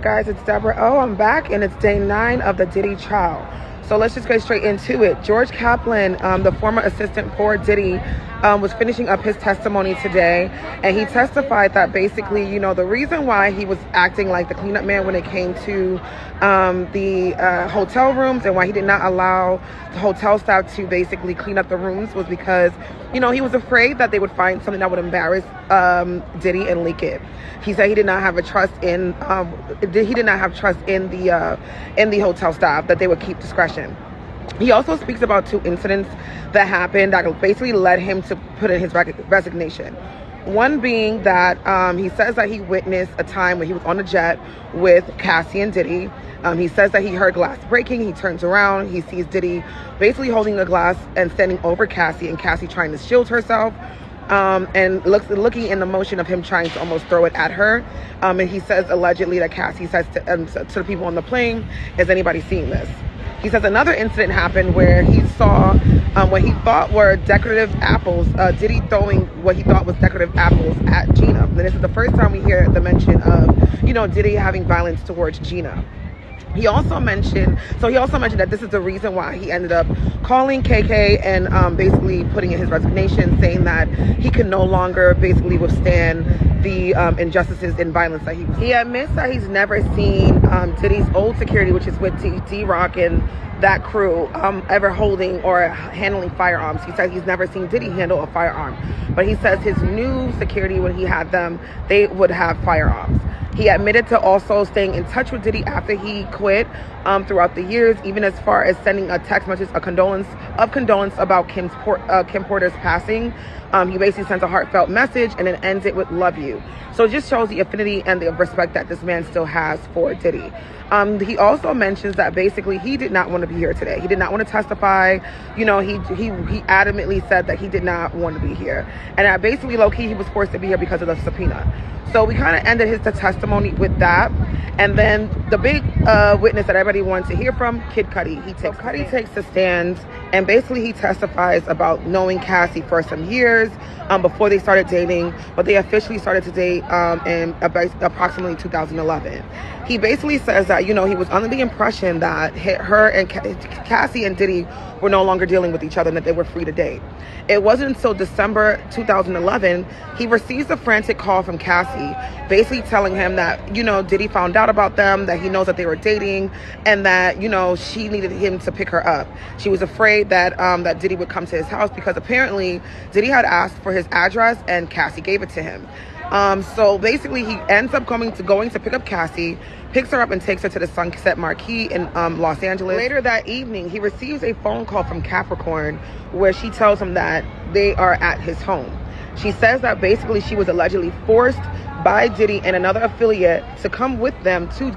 Guys, it's Deborah. I'm back, and it's day 9 of the Diddy trial. So let's just get straight into it. George Kaplan, the former assistant for Diddy, was finishing up his testimony today, and he testified that basically, the reason why he was acting like the cleanup man when it came to the hotel rooms, and why he did not allow the hotel staff to basically clean up the rooms, was because, he was afraid that they would find something that would embarrass Diddy and leak it. He said he did not have trust in the hotel staff, that they would keep discretion. He also speaks about 2 incidents that happened that basically led him to put in his resignation. One being that he says that he witnessed a time when he was on a jet with Cassie and Diddy. He says that he heard glass breaking. He turns around. He sees Diddy basically holding a glass and standing over Cassie, and Cassie trying to shield herself. And looking in the motion of him trying to almost throw it at her. And he says allegedly that Cassie says to the people on the plane, "Is anybody seeing this?" He says another incident happened where he saw what he thought were decorative apples, Diddy throwing what he thought was decorative apples at Gina. And this is the first time we hear the mention of, Diddy having violence towards Gina. He also mentioned that this is the reason why he ended up calling KK and basically putting in his resignation, saying that he could no longer basically withstand the injustices and violence that he admits that he's never seen Diddy's old security, which is with D-Rock and that crew, ever holding or handling firearms. He says he's never seen Diddy handle a firearm, but he says his new security, when he had them, they would have firearms. He admitted to also staying in touch with Diddy after he quit throughout the years, even as far as sending a text message of condolence about Kim Porter's passing. He basically sends a heartfelt message and then ends it with "love you." So it just shows the affinity and the respect that this man still has for Diddy. He also mentions that basically he did not want to be here today. He did not want to testify. He adamantly said that he did not want to be here. And that basically, low-key, he was forced to be here because of the subpoena. So we kind of ended his testimony with that. And then the big witness that everybody wanted to hear from, Kid Cudi. Cudi takes the stand, and basically he testifies about knowing Cassie for some years before they started dating, but they officially started to date in approximately 2011. He basically says that, he was under the impression that her and Cassie and Diddy were no longer dealing with each other and that they were free to date. It wasn't until December 2011 he receives a frantic call from Cassie, basically telling him that, Diddy found out about them, that he knows that they were dating, and that, she needed him to pick her up. She was afraid that that Diddy would come to his house because apparently Diddy had asked for his address and Cassie gave it to him. So basically he ends up going to pick up Cassie, picks her up and takes her to the Sunset Marquis in Los Angeles. Later that evening, he receives a phone call from Capricorn where she tells him that they are at his home. She says that basically she was allegedly forced by Diddy and another affiliate to come with them to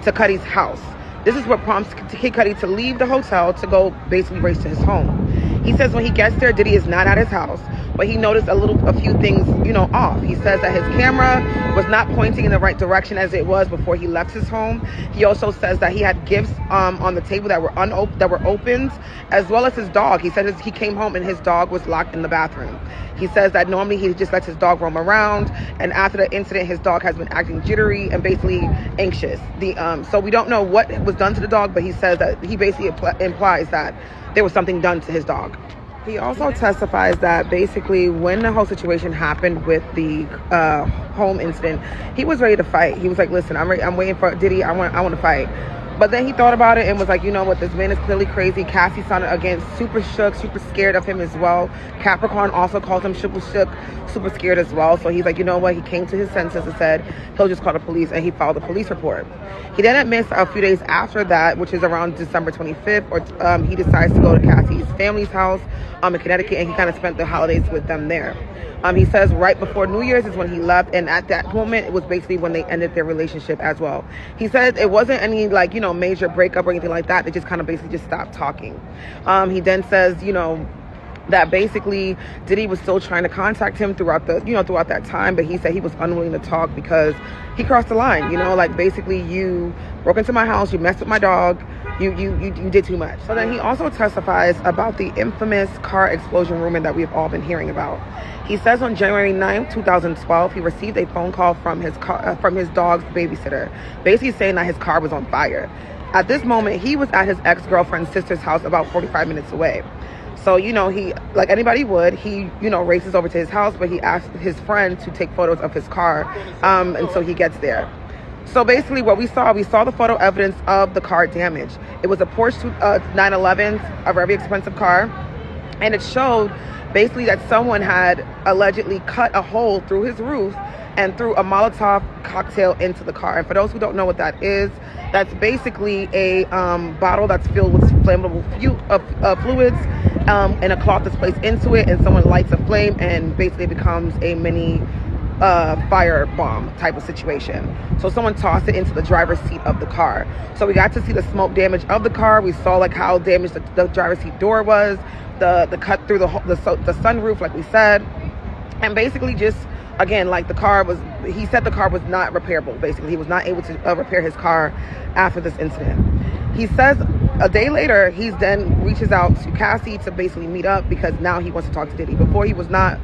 Cudi's house. This is what prompts Kid Cudi to leave the hotel to go basically race to his home. He says when he gets there, Diddy is not at his house, but he noticed a few things, off. He says that his camera was not pointing in the right direction as it was before he left his home. He also says that he had gifts on the table that were opened, as well as his dog. He said he came home and his dog was locked in the bathroom. He says that normally he just lets his dog roam around, and after the incident, his dog has been acting jittery and basically anxious. So we don't know what was done to the dog, but he says that he basically implies that there was something done to his dog. He also testifies that basically when the whole situation happened with the home incident, he was ready to fight. He was like, "Listen, I'm waiting for Diddy. I want to fight." But then he thought about it and was like, "You know what? This man is clearly crazy." Cassie sounded, again, super shook, super scared of him as well. Capricorn also calls him super shook, super scared as well. So he's like, "You know what?" He came to his senses and said he'll just call the police, and he filed a police report. He then admits a few days after that, which is around December 25th, he decides to go to Cassie's family's house in Connecticut, and he kind of spent the holidays with them there. He says right before New Year's is when he left, and at that moment, it was basically when they ended their relationship as well. He said it wasn't any, major breakup or anything like that. They just kind of basically just stopped talking. He then says, that basically Diddy was still trying to contact him throughout that time, but he said he was unwilling to talk because he crossed the line. Like basically you broke into my house, you messed with my dog, you did too much. So then he also testifies about the infamous car explosion rumor that we've all been hearing about. He says on January 9th, 2012, he received a phone call from his dog's babysitter, basically saying that his car was on fire. At this moment, he was at his ex-girlfriend's sister's house about 45 minutes away. So, he, like anybody would, he, races over to his house, but he asked his friend to take photos of his car until he gets there. So basically what we saw the photo evidence of the car damage. It was a Porsche 911, a very expensive car, and it showed basically that someone had allegedly cut a hole through his roof and threw a Molotov cocktail into the car. And for those who don't know what that is, that's basically a bottle that's filled with flammable fluids and a cloth that's placed into it, and someone lights a flame and basically becomes a mini fire bomb type of situation. So someone tossed it into the driver's seat of the car. So we got to see the smoke damage of the car. We saw like how damaged the driver's seat door was, the cut through the sunroof, like we said, and basically just, again, like he said the car was not repairable. Basically, he was not able to repair his car after this incident. He says a day later, he then reaches out to Cassie to basically meet up because now he wants to talk to Diddy. Before he was not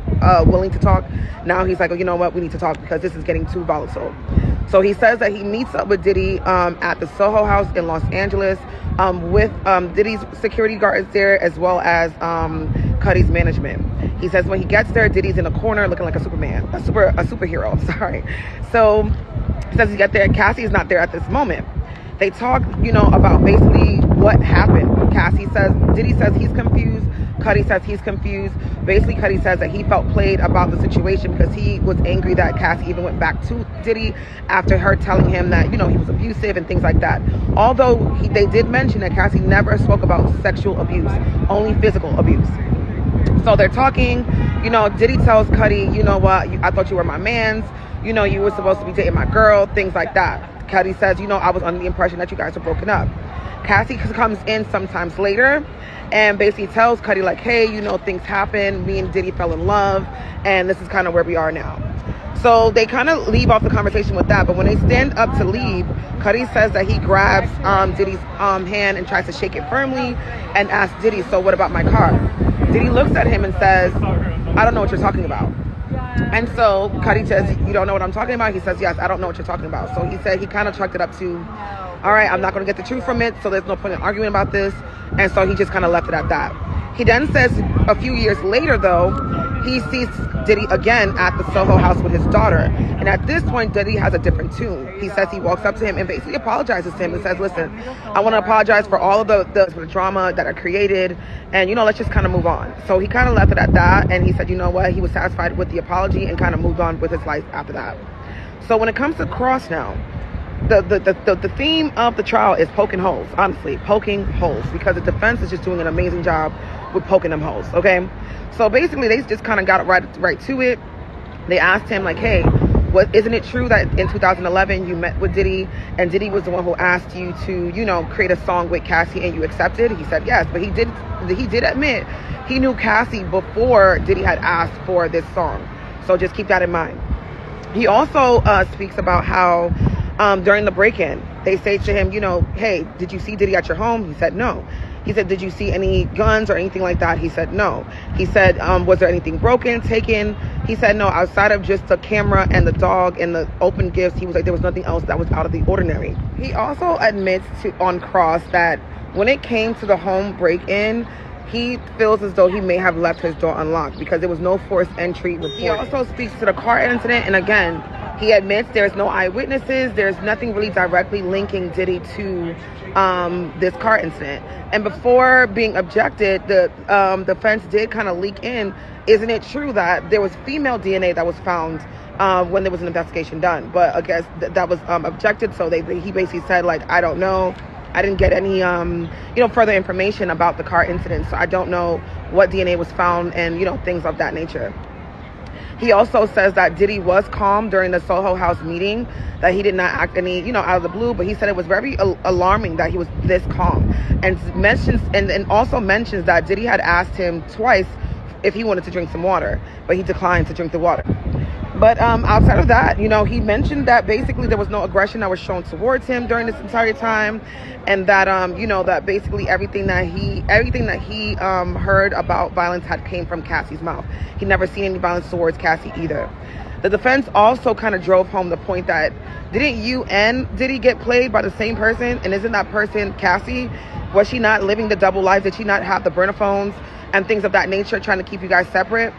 willing to talk. Now he's like, oh, you know what? We need to talk because this is getting too volatile. So he says that he meets up with Diddy at the Soho House in Los Angeles with Diddy's security guards there, as well as Cuddy's management. He says when he gets there, Diddy's in a corner looking like a superhero. Sorry. So he says he gets there. Cassie is not there at this moment. They talk, about basically what happened. Diddy says he's confused. Cuddy says he's confused. Basically, Cuddy says that he felt played about the situation because he was angry that Cassie even went back to Diddy after her telling him that, he was abusive and things like that. Although they did mention that Cassie never spoke about sexual abuse, only physical abuse. So they're talking, Diddy tells Cuddy, you know what, I thought you were my mans, you were supposed to be dating my girl, things like that. Cuddy says, I was under the impression that you guys were broken up. Cassie comes in sometimes later and basically tells Cuddy like, hey, things happen. Me and Diddy fell in love and this is kind of where we are now. So they kind of leave off the conversation with that. But when they stand up to leave, Cuddy says that he grabs Diddy's hand and tries to shake it firmly and asks Diddy, so what about my car? Diddy looks at him and says, I don't know what you're talking about. And so Cuddy says, you don't know what I'm talking about? He says, yes, I don't know what you're talking about. So he said he kind of chalked it up to, all right, I'm not going to get the truth from it, so there's no point in arguing about this. And so he just kind of left it at that. He then says a few years later, though, he sees Diddy again at the Soho House with his daughter. And at this point, Diddy has a different tune. He says he walks up to him and basically apologizes to him and says, listen, I want to apologize for all of the drama that I created. And, let's just kind of move on. So he kind of left it at that. And he said, you know what? He was satisfied with the apology and kind of moved on with his life after that. So when it comes to Cross now, the theme of the trial is poking holes, honestly, poking holes, because the defense is just doing an amazing job with poking them holes, okay? So basically, they just kind of got right to it. They asked him, like, hey, isn't it true that in 2011 you met with Diddy and Diddy was the one who asked you to, create a song with Cassie and you accepted? He said yes, but he did admit he knew Cassie before Diddy had asked for this song. So just keep that in mind. He also speaks about how during the break-in, they say to him, hey, did you see Diddy at your home? He said no. He said, did you see any guns or anything like that? He said no. He said, was there anything broken, taken? He said no, outside of just the camera and the dog and the open gifts. He was like, there was nothing else that was out of the ordinary. He also admits on Cross that when it came to the home break-in, he feels as though he may have left his door unlocked because there was no forced entry reported. He also speaks to the car incident, and again, he admits there's no eyewitnesses. There's nothing really directly linking Diddy to this car incident. And before being objected, the defense did kind of leak in, isn't it true that there was female DNA that was found when there was an investigation done? But I guess that was objected, so he basically said, like, I don't know. I didn't get any, further information about the car incident, so I don't know what DNA was found and, things of that nature. He also says that Diddy was calm during the Soho House meeting, that he did not act any, out of the blue, but he said it was very alarming that he was this calm, and also mentions that Diddy had asked him twice if he wanted to drink some water, but he declined to drink the water. But outside of that, you know, he mentioned that basically there was no aggression that was shown towards him during this entire time, and that you know, that basically everything that he heard about violence had came from Cassie's mouth. He never seen any violence towards Cassie either. The defense also kind of drove home the point that, didn't you and Diddy get played by the same person? And isn't that person Cassie? Was she not living the double life? Did she not have the burner phones and things of that nature trying to keep you guys separate?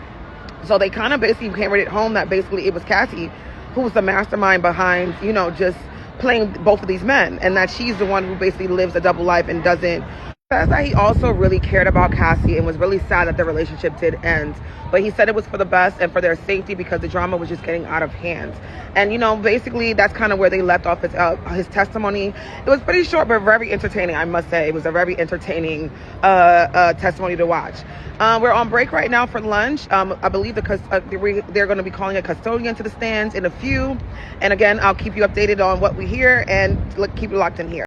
So they kind of basically hammered it home that basically it was Cassie who was the mastermind behind, you know, just playing both of these men, and that she's the one who basically lives a double life and doesn't. Says that he also really cared about Cassie and was really sad that the relationship did end, but he said it was for the best and for their safety because the drama was just getting out of hand. And you know, basically that's kind of where they left off his testimony. It was pretty short but very entertaining, I must say. It was a very entertaining testimony to watch. We're on break right now for lunch. I believe they're going to be calling a custodian to the stands in a few, and again, I'll keep you updated on what we hear, and keep it locked in here.